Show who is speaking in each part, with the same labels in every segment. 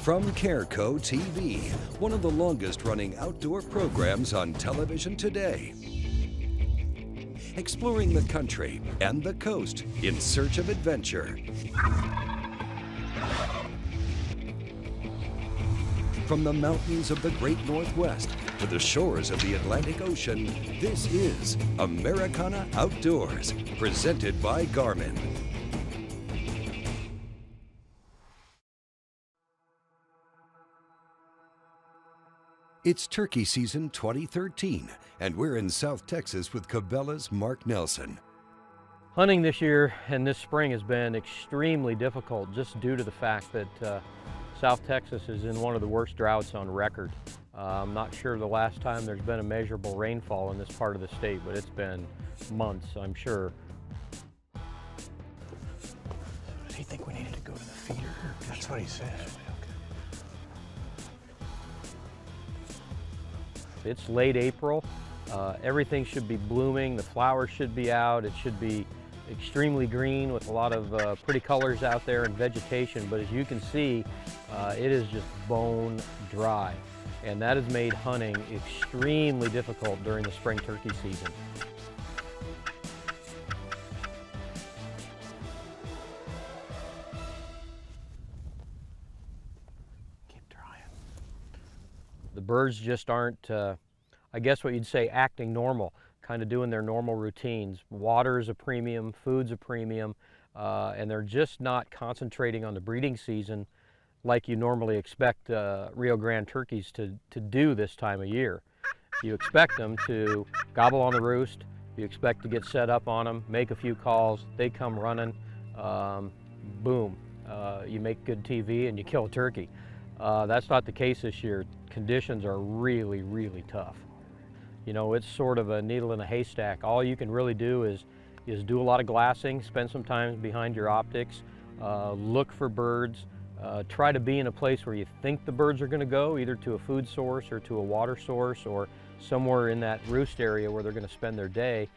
Speaker 1: From Careco TV, one of the longest running outdoor programs on television today. Exploring the country and the coast in search of adventure. From the mountains of the Great Northwest to the shores of the Atlantic Ocean, this is Americana Outdoors, presented by Garmin. It's turkey season 2013, and we're in South Texas with Cabela's Mark Nelsen.
Speaker 2: Hunting this year and this spring has been extremely difficult just due to the fact that South Texas is in one of the worst droughts on record. I'm not sure the last time there's been a measurable rainfall in this part of the state, but it's been months, I'm sure.
Speaker 3: Did he think we needed to go to the feeder? That's what he said.
Speaker 2: It's late April. Everything should be blooming. The flowers should be out. It should be extremely green with a lot of pretty colors out there and vegetation. But as you can see, it is just bone dry. And that has made hunting extremely difficult during the spring turkey season. The birds just aren't, I guess what you'd say, acting normal, kind of doing their normal routines. Water is a premium, food's a premium, and they're just not concentrating on the breeding season like you normally expect Rio Grande turkeys to do this time of year. You expect them to gobble on the roost, you expect to get set up on them, make a few calls, they come running, boom, you make good TV and you kill a turkey. That's not the case this year. Conditions are really, really tough. You know, it's sort of a needle in a haystack. All you can really do is do a lot of glassing, spend some time behind your optics, look for birds, try to be in a place where you think the birds are going to go, either to a food source or to a water source or somewhere in that roost area where they're going to spend their day,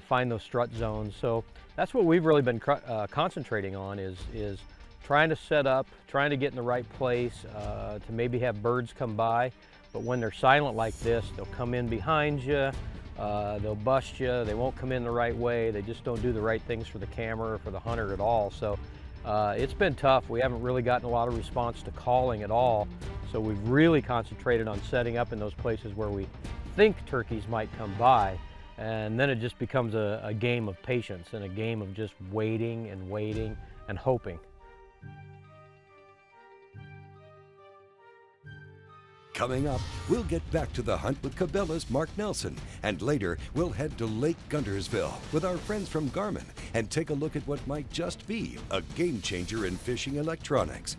Speaker 2: find those strut zones. So that's what we've really been concentrating on is trying to set up, trying to get in the right place to maybe have birds come by. But when they're silent like this, they'll come in behind you, they'll bust you, they won't come in the right way, they just don't do the right things for the camera or for the hunter at all. So it's been tough. We haven't really gotten a lot of response to calling at all. So we've really concentrated on setting up in those places where we think turkeys might come by. And then it just becomes a game of patience and a game of just waiting and waiting and hoping.
Speaker 1: Coming up, we'll get back to the hunt with Cabela's Mark Nelsen, and later we'll head to Lake Guntersville with our friends from Garmin and take a look at what might just be a game changer in fishing electronics.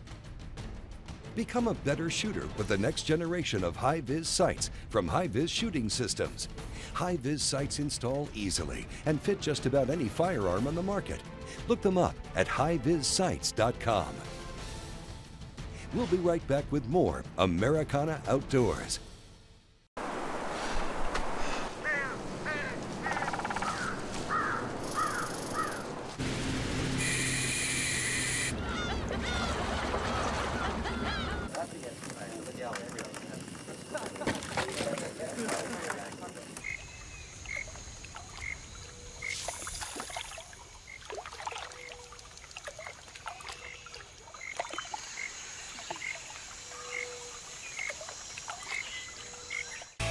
Speaker 1: Become a better shooter with the next generation of high-vis sights from High-Vis Shooting Systems. High-vis sights install easily and fit just about any firearm on the market. Look them up at highvissights.com. We'll be right back with more Americana Outdoors.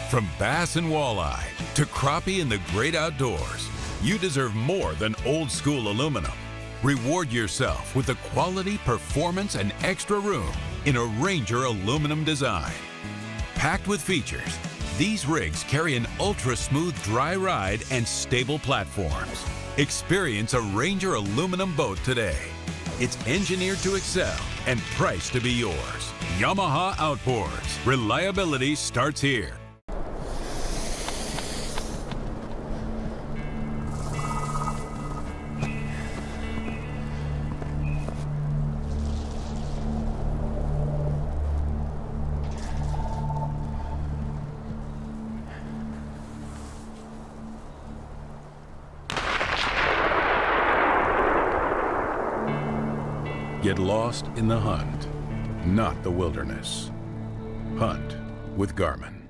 Speaker 4: From bass and walleye to crappie in the great outdoors, you deserve more than old school aluminum. Reward yourself with the quality, performance, and extra room in a Ranger aluminum design. Packed with features, these rigs carry an ultra-smooth dry ride and stable platforms. Experience a Ranger aluminum boat today. It's engineered to excel and priced to be yours. Yamaha Outboards. Reliability starts here. Get lost in the hunt. not the wilderness. Hunt with Garmin.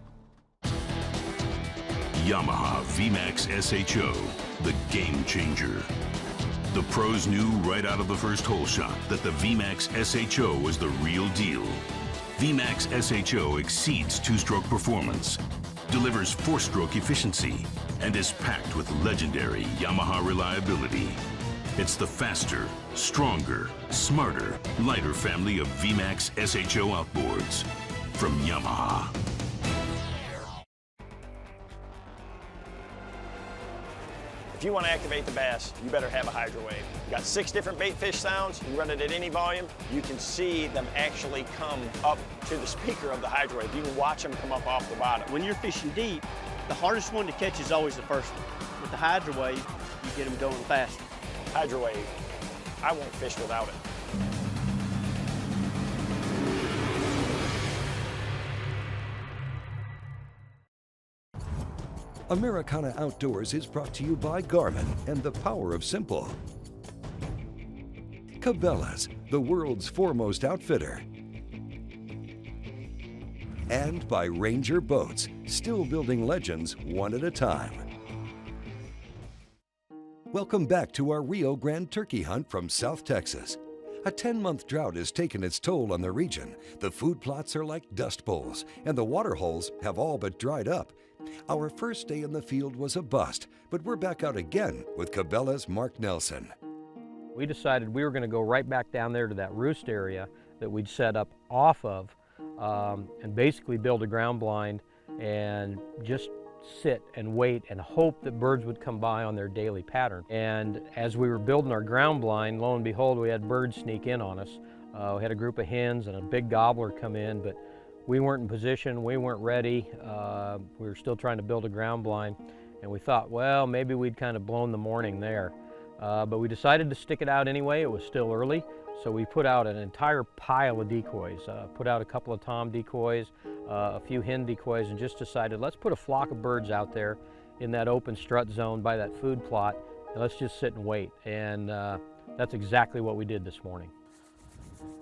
Speaker 5: Yamaha VMAX SHO, the game changer. The pros knew right out of the first hole shot that the VMAX SHO was the real deal. VMAX SHO exceeds two-stroke performance, delivers four-stroke efficiency, and is packed with legendary Yamaha reliability. It's the faster, stronger, smarter, lighter family of VMAX SHO outboards from Yamaha.
Speaker 6: If you want to activate the bass, you better have a hydro wave. You got 6 different bait fish sounds. You run it at any volume. You can see them actually come up to the speaker of the hydro wave. You can watch them come up off the bottom.
Speaker 7: When you're fishing deep, the hardest one to catch is always the first one. With the hydro wave, you get them going faster.
Speaker 6: Hydro wave, I won't fish without it.
Speaker 1: Americana Outdoors is brought to you by Garmin and the power of simple. Cabela's, the world's foremost outfitter. And by Ranger Boats, still building legends one at a time. Welcome back to our Rio Grande turkey hunt from South Texas. A 10-month drought has taken its toll on the region. The food plots are like dust bowls, and the water holes have all but dried up. Our first day in the field was a bust, but we're back out again with Cabela's Mark Nelsen.
Speaker 2: We decided we were going to go right back down there to that roost area that we'd set up off of and basically build a ground blind and just sit and wait and hope that birds would come by on their daily pattern. And as we were building our ground blind, lo and behold, we had birds sneak in on us. We had a group of hens and a big gobbler come in, but we weren't in position, we weren't ready. We were still trying to build a ground blind, and we thought, well, maybe we'd kind of blown the morning there. But we decided to stick it out anyway. It was still early, so we put out an entire pile of decoys. Put out a couple of tom decoys, a few hen decoys, and just decided, let's put a flock of birds out there in that open strut zone by that food plot, and let's just sit and wait. And that's exactly what we did this morning.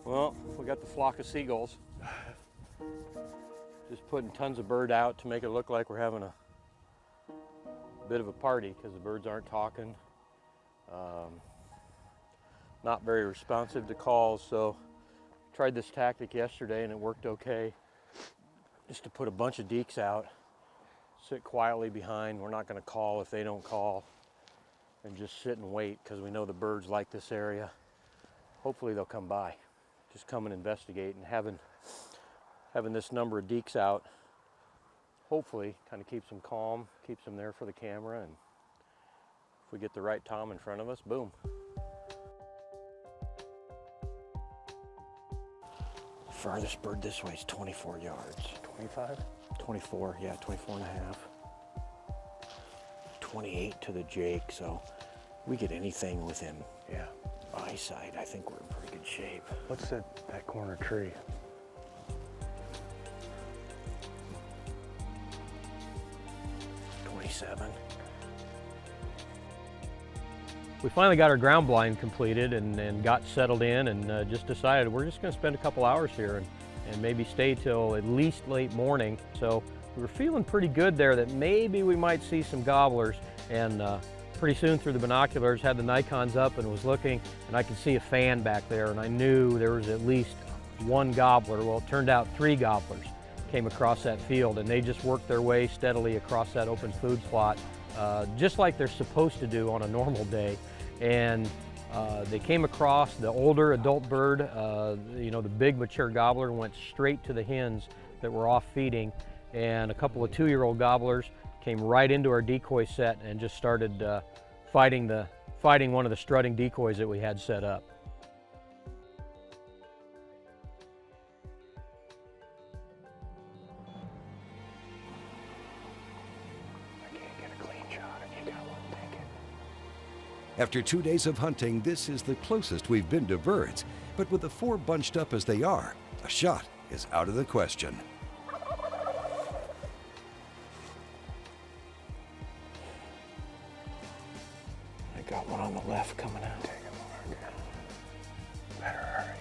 Speaker 2: Well, we got the flock of seagulls. Just putting tons of bird out to make it look like we're having a bit of a party, because the birds aren't talking. Not very responsive to calls, so tried this tactic yesterday and it worked okay. Just to put a bunch of deeks out, sit quietly behind. We're not going to call if they don't call, and just sit and wait, because we know the birds like this area. Hopefully they'll come by. Just come and investigate, and having this number of deeks out hopefully kind of keeps them calm, keeps them there for the camera, and if we get the right tom in front of us, boom.
Speaker 3: Farthest bird this way is 24 yards.
Speaker 2: 25?
Speaker 3: 24, yeah, 24 and a half. 28 to the Jake, so we get anything within eyesight, I think we're in pretty good shape.
Speaker 2: What's that corner tree?
Speaker 3: 27.
Speaker 2: We finally got our ground blind completed and got settled in, and just decided we're just going to spend a couple hours here and maybe stay till at least late morning. So we were feeling pretty good there that maybe we might see some gobblers, and pretty soon through the binoculars had the Nikons up and was looking, and I could see a fan back there, and I knew there was at least one gobbler. Well, it turned out 3 gobblers came across that field, and they just worked their way steadily across that open food plot, just like they're supposed to do on a normal day. And they came across the older adult bird, you know, the big mature gobbler, went straight to the hens that were off feeding, and a couple of 2-year-old gobblers came right into our decoy set and just started fighting one of the strutting decoys that we had set up.
Speaker 1: After 2 days of hunting, this is the closest we've been to birds. But with the 4 bunched up as they are, a shot is out of the question.
Speaker 3: I got one on the left coming out. Take a mark. Better hurry.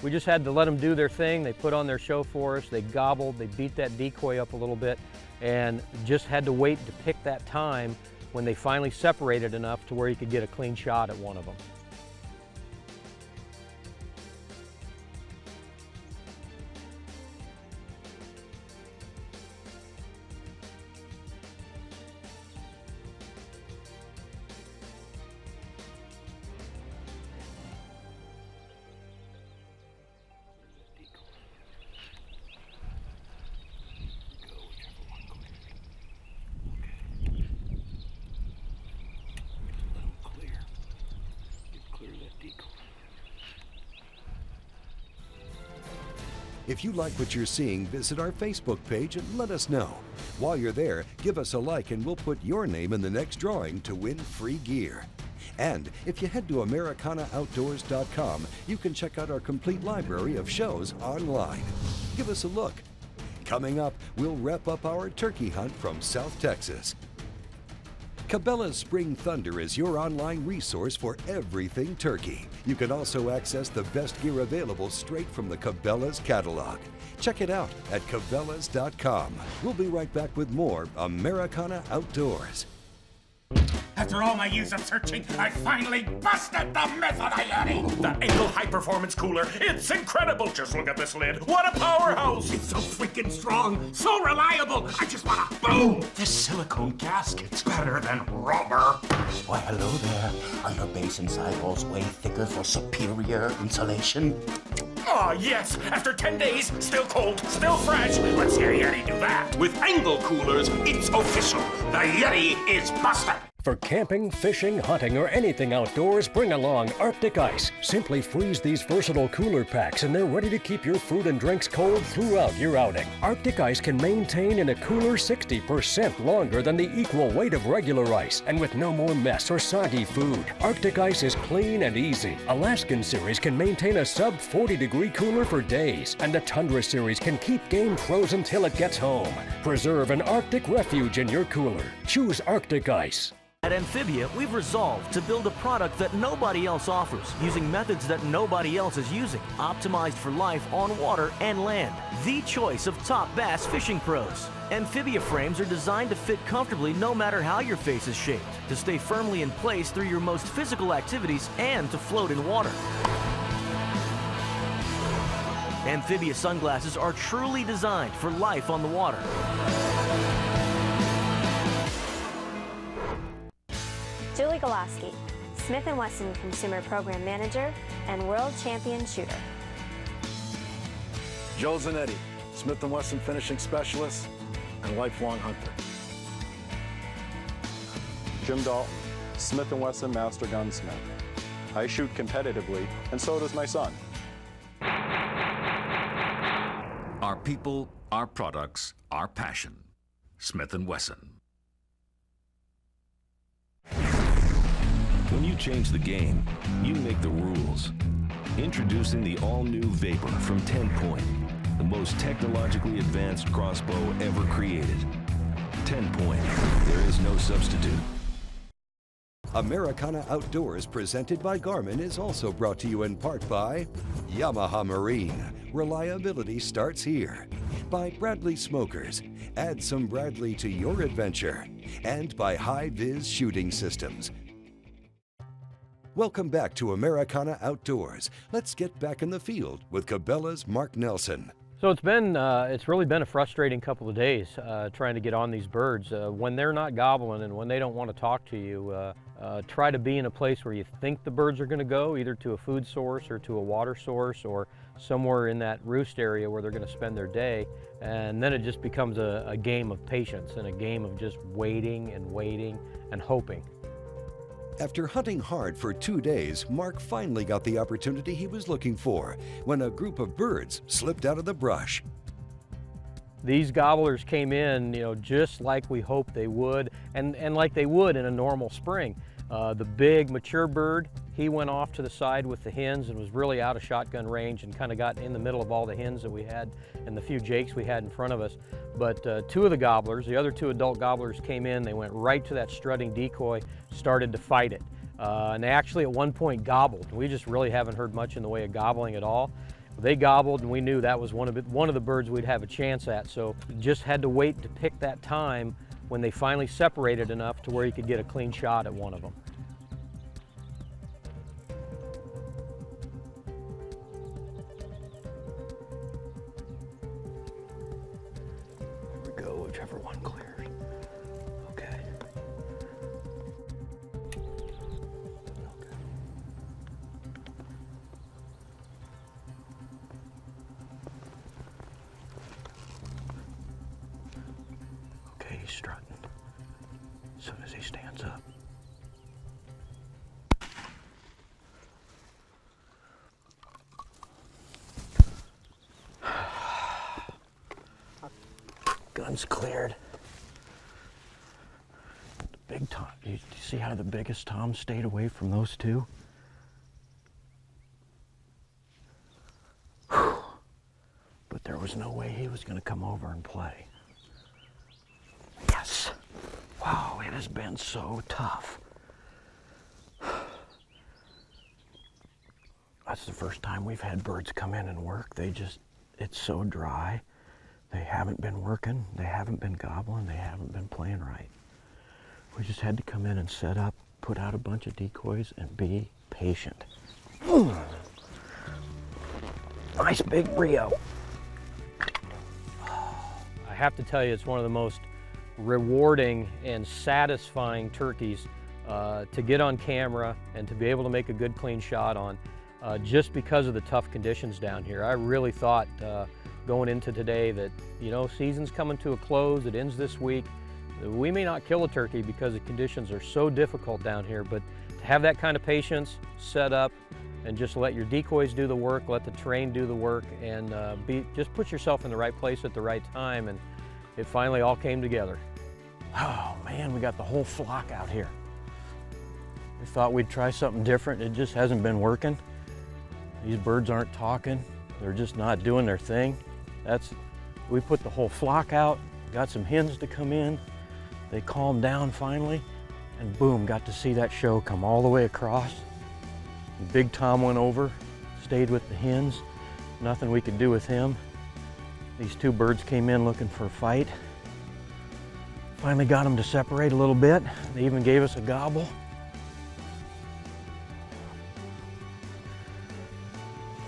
Speaker 2: We just had to let them do their thing. They put on their show for us. They gobbled, they beat that decoy up a little bit, and just had to wait to pick that time when they finally separated enough to where you could get a clean shot at one of them.
Speaker 1: If you like what you're seeing, visit our Facebook page and let us know. While you're there, give us a like and we'll put your name in the next drawing to win free gear. And if you head to AmericanaOutdoors.com, you can check out our complete library of shows online. Give us a look. Coming up, we'll wrap up our turkey hunt from South Texas. Cabela's Spring Thunder is your online resource for everything turkey. You can also access the best gear available straight from the Cabela's catalog. Check it out at Cabelas.com. We'll be right back with more Americana Outdoors.
Speaker 8: After all my years of searching, I finally busted the myth of the Yeti! The Engel High Performance Cooler. It's incredible! Just look at this lid. What a powerhouse! It's so freaking strong, so reliable. I just wanna boom! This silicone gasket's better than rubber.
Speaker 9: Why, hello there. Are your base and sidewalls way thicker for superior insulation?
Speaker 8: Oh, yes! After 10 days, still cold, still fresh. Let's see a Yeti do that. With Engel coolers, it's official. The Yeti is busted.
Speaker 10: For camping, fishing, hunting, or anything outdoors, bring along Arctic Ice. Simply freeze these versatile cooler packs and they're ready to keep your food and drinks cold throughout your outing. Arctic Ice can maintain in a cooler 60% longer than the equal weight of regular ice, and with no more mess or soggy food. Arctic Ice is clean and easy. Alaskan Series can maintain a sub 40-degree cooler for days, and the Tundra Series can keep game frozen till it gets home. Preserve an Arctic refuge in your cooler. Choose Arctic Ice.
Speaker 11: At Amphibia, we've resolved to build a product that nobody else offers, using methods that nobody else is using, optimized for life on water and land. The choice of top bass fishing pros. Amphibia frames are designed to fit comfortably no matter how your face is shaped, to stay firmly in place through your most physical activities, and to float in water. Amphibia sunglasses are truly designed for life on the water.
Speaker 12: Julie Golaski, Smith & Wesson Consumer Program Manager and World Champion Shooter.
Speaker 13: Joe Zanetti, Smith & Wesson Finishing Specialist and lifelong hunter.
Speaker 14: Jim Dalton, Smith & Wesson Master Gunsmith. I shoot competitively, and so does my son.
Speaker 5: Our people, our products, our passion. Smith & Wesson.
Speaker 15: When you change the game, you make the rules. Introducing the all-new Vapor from 10 Point, the most technologically advanced crossbow ever created. 10 Point, there is no substitute.
Speaker 1: Americana Outdoors, presented by Garmin, is also brought to you in part by Yamaha Marine. Reliability starts here. By Bradley Smokers. Add some Bradley to your adventure. And by High-Vis Shooting Systems. Welcome back to Americana Outdoors. Let's get back in the field with Cabela's Mark Nelsen.
Speaker 2: So it's really been a frustrating couple of days trying to get on these birds. When they're not gobbling and when they don't want to talk to you, try to be in a place where you think the birds are going to go, either to a food source or to a water source or somewhere in that roost area where they're going to spend their day. And then it just becomes a game of patience and a game of just waiting and hoping.
Speaker 1: After hunting hard for 2 days, Mark finally got the opportunity he was looking for when a group of birds slipped out of the brush.
Speaker 2: These gobblers came in, just like we hoped they would, and like they would in a normal spring. The big mature bird, he went off to the side with the hens and was really out of shotgun range and kind of got in the middle of all the hens that we had and the few jakes we had in front of us. But two of the gobblers, the other two adult gobblers came in, they went right to that strutting decoy, started to fight it. And they actually at one point gobbled. We just really haven't heard much in the way of gobbling at all. They gobbled, and we knew that was one of the birds we'd have a chance at. So just had to wait to pick that time when they finally separated enough to where you could get a clean shot at one of them. Here we go, whichever one clears. Okay. Okay, he's strutting. As soon as he stands up. Gun's cleared. The big tom, you see how the biggest tom stayed away from those two? Whew. But there was no way he was going to come over and play. Yes. Wow, it has been so tough. That's the first time we've had birds come in and work. It's so dry. They haven't been working, they haven't been gobbling, they haven't been playing right. We just had to come in and set up, put out a bunch of decoys, and be patient. Ooh. Nice big Rio. I have to tell you, it's one of the most rewarding and satisfying turkeys to get on camera and to be able to make a good clean shot on, just because of the tough conditions down here. I really thought going into today that, you know, season's coming to a close, it ends this week. We may not kill a turkey because the conditions are so difficult down here, but to have that kind of patience, set up, and just let your decoys do the work, let the terrain do the work, and just put yourself in the right place at the right time, and it finally all came together. Oh man, we got the whole flock out here. We thought we'd try something different. It just hasn't been working. These birds aren't talking. They're just not doing their thing. We put the whole flock out, got some hens to come in. They calmed down finally, and boom, got to see that show come all the way across. Big Tom went over, stayed with the hens. Nothing we could do with him. These two birds came in looking for a fight. Finally got them to separate a little bit. They even gave us a gobble.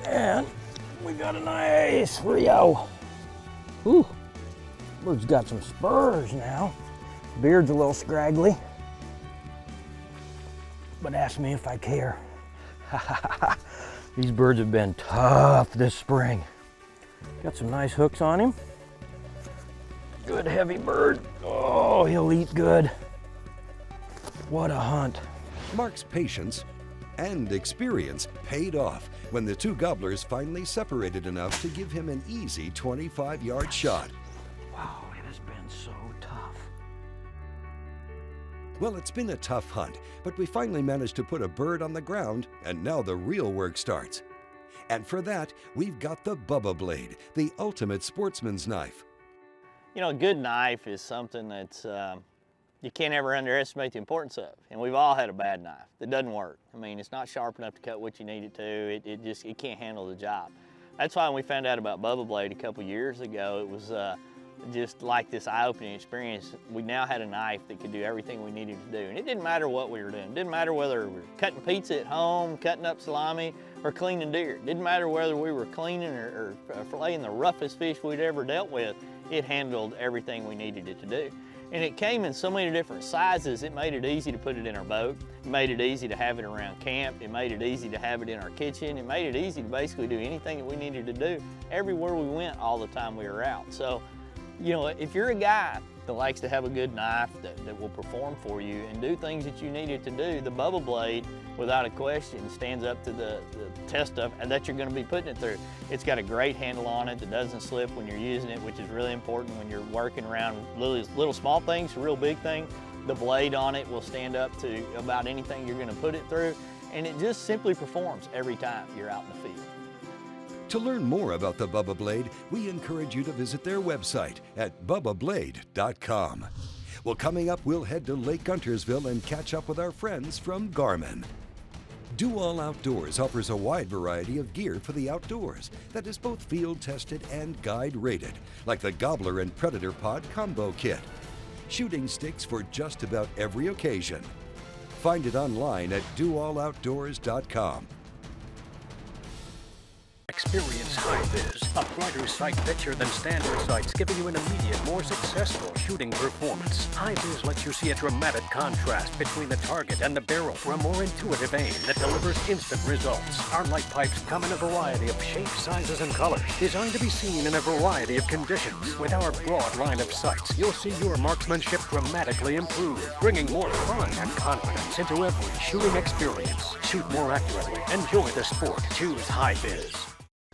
Speaker 2: And we got a nice Rio. Ooh, bird's got some spurs now. Beard's a little scraggly, but ask me if I care. These birds have been tough this spring. Got some nice hooks on him. Good heavy bird. Oh, he'll eat good. What a hunt.
Speaker 1: Mark's patience and experience paid off when the two gobblers finally separated enough to give him an easy 25-yard shot.
Speaker 2: Wow, it has been so tough.
Speaker 1: Well, it's been a tough hunt, but we finally managed to put a bird on the ground, and now the real work starts. And for that, we've got the Bubba Blade, the ultimate sportsman's knife.
Speaker 6: You know, a good knife is something that's you can't ever underestimate the importance of. And we've all had a bad knife that doesn't work. I mean, it's not sharp enough to cut what you need it to. It can't handle the job. That's why when we found out about Bubba Blade a couple years ago, it was just like this eye-opening experience. We now had a knife that could do everything we needed to do. And it didn't matter what we were doing. It didn't matter whether we were cutting pizza at home, cutting up salami, or cleaning deer. It didn't matter whether we were cleaning or filleting the roughest fish we'd ever dealt with. It handled everything we needed it to do. And it came in so many different sizes, it made it easy to put it in our boat. It made it easy to have it around camp. It made it easy to have it in our kitchen. It made it easy to basically do anything that we needed to do everywhere we went all the time we were out. So, you know, if you're a guy that likes to have a good knife that will perform for you and do things that you needed to do, the Bubba Blade, without a question, stands up to the test of and that you're going to be putting it through. It's got a great handle on it that doesn't slip when you're using it, which is really important when you're working around little small things to real big things. The blade on it will stand up to about anything you're going to put it through, and it just simply performs every time you're out in the field.
Speaker 1: To learn more about the Bubba Blade, we encourage you to visit their website at bubbablade.com. Well, coming up, we'll head to Lake Guntersville and catch up with our friends from Garmin. Do All Outdoors offers a wide variety of gear for the outdoors that is both field tested and guide rated, like the Gobbler and Predator Pod Combo Kit. Shooting sticks for just about every occasion. Find it online at doalloutdoors.com.
Speaker 10: Experience High-Vis, a brighter sight picture than standard sights, giving you an immediate, more successful shooting performance. High-Vis lets you see a dramatic contrast between the target and the barrel for a more intuitive aim that delivers instant results. Our light pipes come in a variety of shapes, sizes, and colors, designed to be seen in a variety of conditions. With our broad line of sights, you'll see your marksmanship dramatically improve, bringing more fun and confidence into every shooting experience. Shoot more accurately. Enjoy the sport. Choose High-Vis.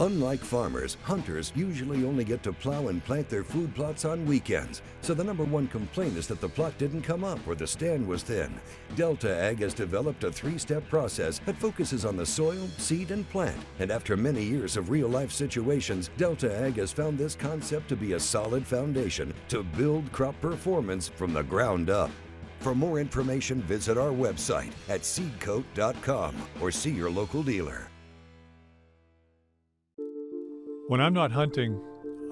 Speaker 1: Unlike farmers, hunters usually only get to plow and plant their food plots on weekends. So the #1 complaint is that the plot didn't come up or the stand was thin. Delta Ag has developed a 3-step process that focuses on the soil, seed, and plant. And after many years of real-life situations, Delta Ag has found this concept to be a solid foundation to build crop performance from the ground up. For more information, visit our website at seedcoat.com or see your local dealer.
Speaker 16: When I'm not hunting,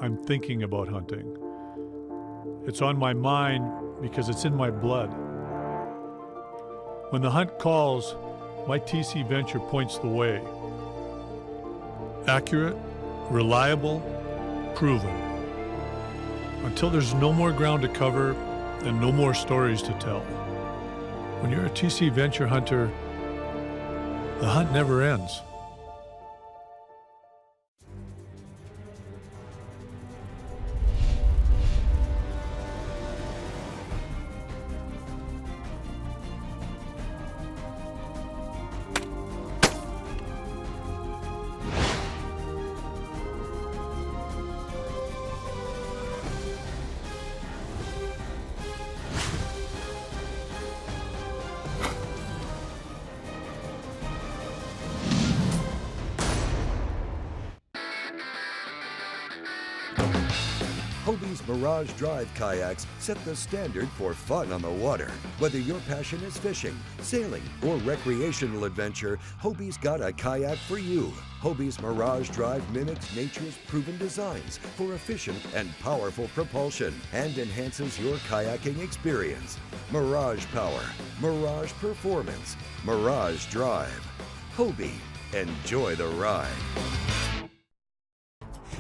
Speaker 16: I'm thinking about hunting. It's on my mind because it's in my blood. When the hunt calls, my TC Venture points the way. Accurate, reliable, proven. Until there's no more ground to cover and no more stories to tell. When you're a TC Venture hunter, the hunt never ends.
Speaker 1: Hobie's Mirage Drive kayaks set the standard for fun on the water. Whether your passion is fishing, sailing, or recreational adventure, Hobie's got a kayak for you. Hobie's Mirage Drive mimics nature's proven designs for efficient and powerful propulsion and enhances your kayaking experience. Mirage Power, Mirage Performance, Mirage Drive. Hobie, enjoy the ride.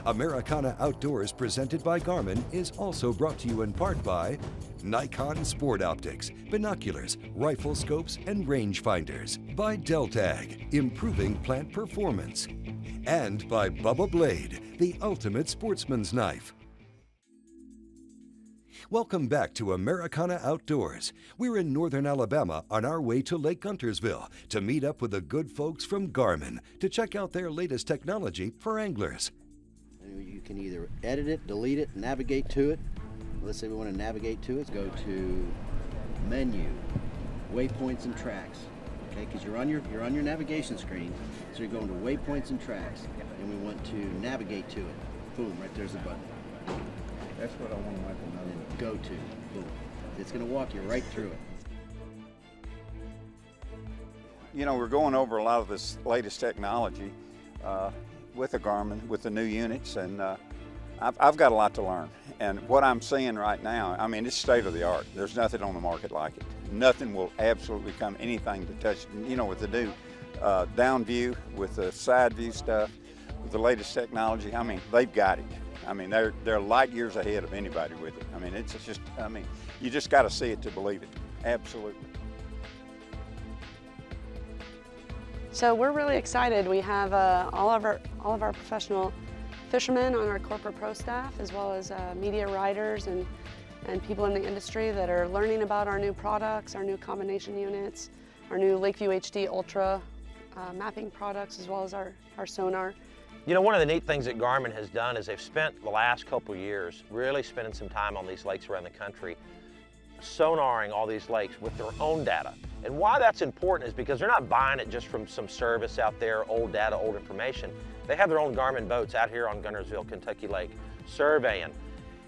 Speaker 1: Americana Outdoors, presented by Garmin, is also brought to you in part by Nikon Sport Optics, binoculars, rifle scopes, and rangefinders. By Deltag, improving plant performance. And by Bubba Blade, the ultimate sportsman's knife. Welcome back to Americana Outdoors. We're in northern Alabama on our way to Lake Guntersville to meet up with the good folks from Garmin to check out their latest technology for anglers.
Speaker 17: You can either edit it, delete it, navigate to it. Let's say we want to navigate to it. Go to menu, waypoints and tracks. Okay, because you're on your navigation screen, so you're going to waypoints and tracks, and we want to navigate to it. Boom, right there's the button.
Speaker 18: That's what I want to make another.
Speaker 17: And then go to, boom. It's going to walk you right through it.
Speaker 18: You know, we're going over a lot of this latest technology with the Garmin, with the new units, and I've got a lot to learn. And what I'm seeing right now, I mean, it's state of the art. There's nothing on the market like it. Nothing will absolutely come anything to touch, you know, with the new down view, with the side view stuff, with the latest technology. I mean, they've got it. I mean, they're light years ahead of anybody with it. I mean, it's just, I mean, you just got to see it to believe it. Absolutely.
Speaker 19: So we're really excited. We have all of our professional fishermen on our corporate pro staff, as well as media writers and people in the industry that are learning about our new products, our new combination units, our new Lakeview HD Ultra mapping products, as well as our sonar.
Speaker 20: You know, one of the neat things that Garmin has done is they've spent the last couple of years really spending some time on these lakes around the country, sonaring all these lakes with their own data. And why that's important is because they're not buying it just from some service out there, old data, old information. They have their own Garmin boats out here on Guntersville, Kentucky Lake, surveying.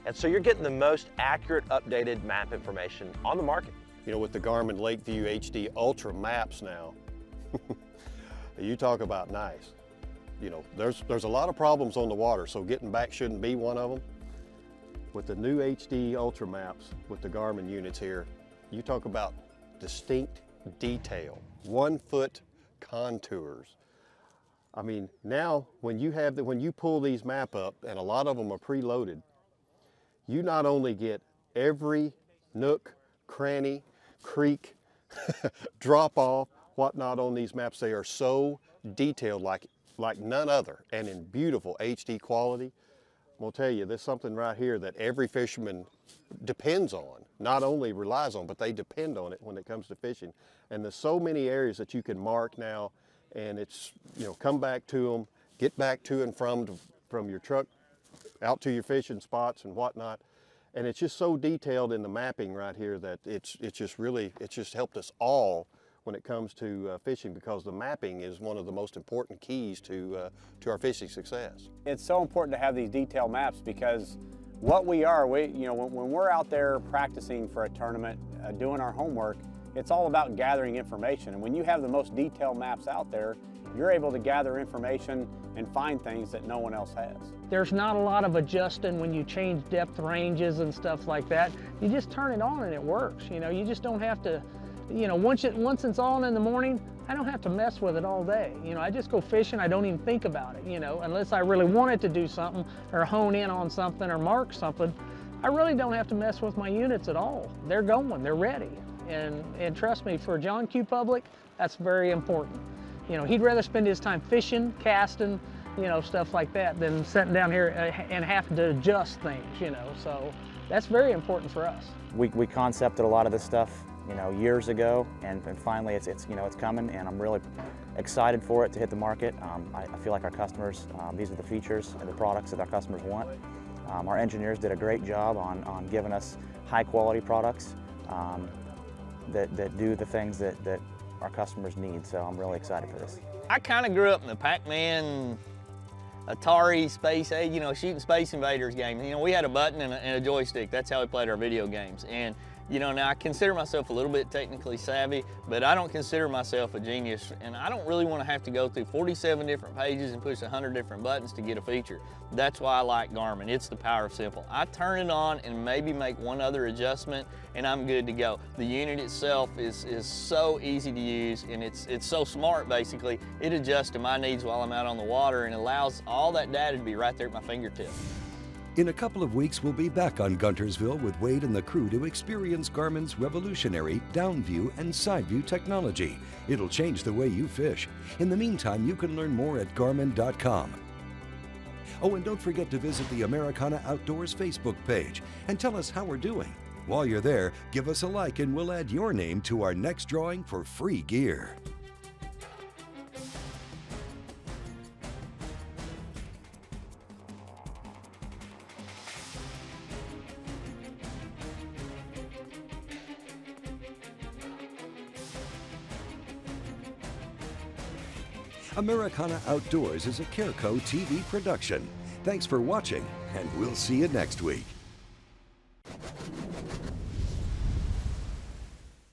Speaker 20: And so you're getting the most accurate, updated map information on the market.
Speaker 21: You know, with the Garmin Lakeview HD Ultra maps now, You talk about nice. You know, there's a lot of problems on the water, so getting back shouldn't be one of them. With the new HD Ultra Maps with the Garmin units here, you talk about distinct detail, 1 foot contours. I mean, now when you pull these map up, and a lot of them are preloaded, you not only get every nook, cranny, creek, drop off, whatnot on these maps. They are so detailed like none other, and in beautiful HD quality. I'm gonna tell you, there's something right here that every fisherman depends on, not only relies on, but they depend on it when it comes to fishing. And there's so many areas that you can mark now, and it's, you know, come back to them, get back to and from your truck out to your fishing spots and whatnot. And it's just so detailed in the mapping right here that it's just helped us all when it comes to fishing, because the mapping is one of the most important keys to our fishing success.
Speaker 22: It's so important to have these detailed maps, because what we you know, when we're out there practicing for a tournament, doing our homework, it's all about gathering information. And when you have the most detailed maps out there, you're able to gather information and find things that no one else has.
Speaker 23: There's not a lot of adjusting when you change depth ranges and stuff like that. You just turn it on and it works. You know, you just don't have to, you know, once it's on in the morning, I don't have to mess with it all day. You know, I just go fishing, I don't even think about it, you know, unless I really wanted to do something or hone in on something or mark something. I really don't have to mess with my units at all. They're going, they're ready. And trust me, for John Q. Public, that's very important. You know, he'd rather spend his time fishing, casting, you know, stuff like that, than sitting down here and having to adjust things, you know. So that's very important for us.
Speaker 24: We concepted a lot of this stuff, you know, years ago, and finally it's you know, it's coming, and I'm really excited for it to hit the market. I feel like our customers, these are the features and the products that our customers want. Our engineers did a great job on giving us high quality products that do the things that our customers need, so I'm really excited for this.
Speaker 25: I kind of grew up in the Pac-Man, Atari, Space Age, you know, shooting Space Invaders games. You know, we had a button and a joystick. That's how we played our video games. And you know, now I consider myself a little bit technically savvy, but I don't consider myself a genius, and I don't really want to have to go through 47 different pages and push 100 different buttons to get a feature. That's why I like Garmin. It's the power of simple. I turn it on and maybe make one other adjustment, and I'm good to go. The unit itself is so easy to use, and it's so smart, basically. It adjusts to my needs while I'm out on the water and allows all that data to be right there at my fingertips.
Speaker 1: In a couple of weeks, we'll be back on Guntersville with Wade and the crew to experience Garmin's revolutionary down view and side view technology. It'll change the way you fish. In the meantime, you can learn more at Garmin.com. Oh, and don't forget to visit the Americana Outdoors Facebook page and tell us how we're doing. While you're there, give us a like and we'll add your name to our next drawing for free gear. Americana Outdoors is a Careco TV production. Thanks for watching, and we'll see you next week.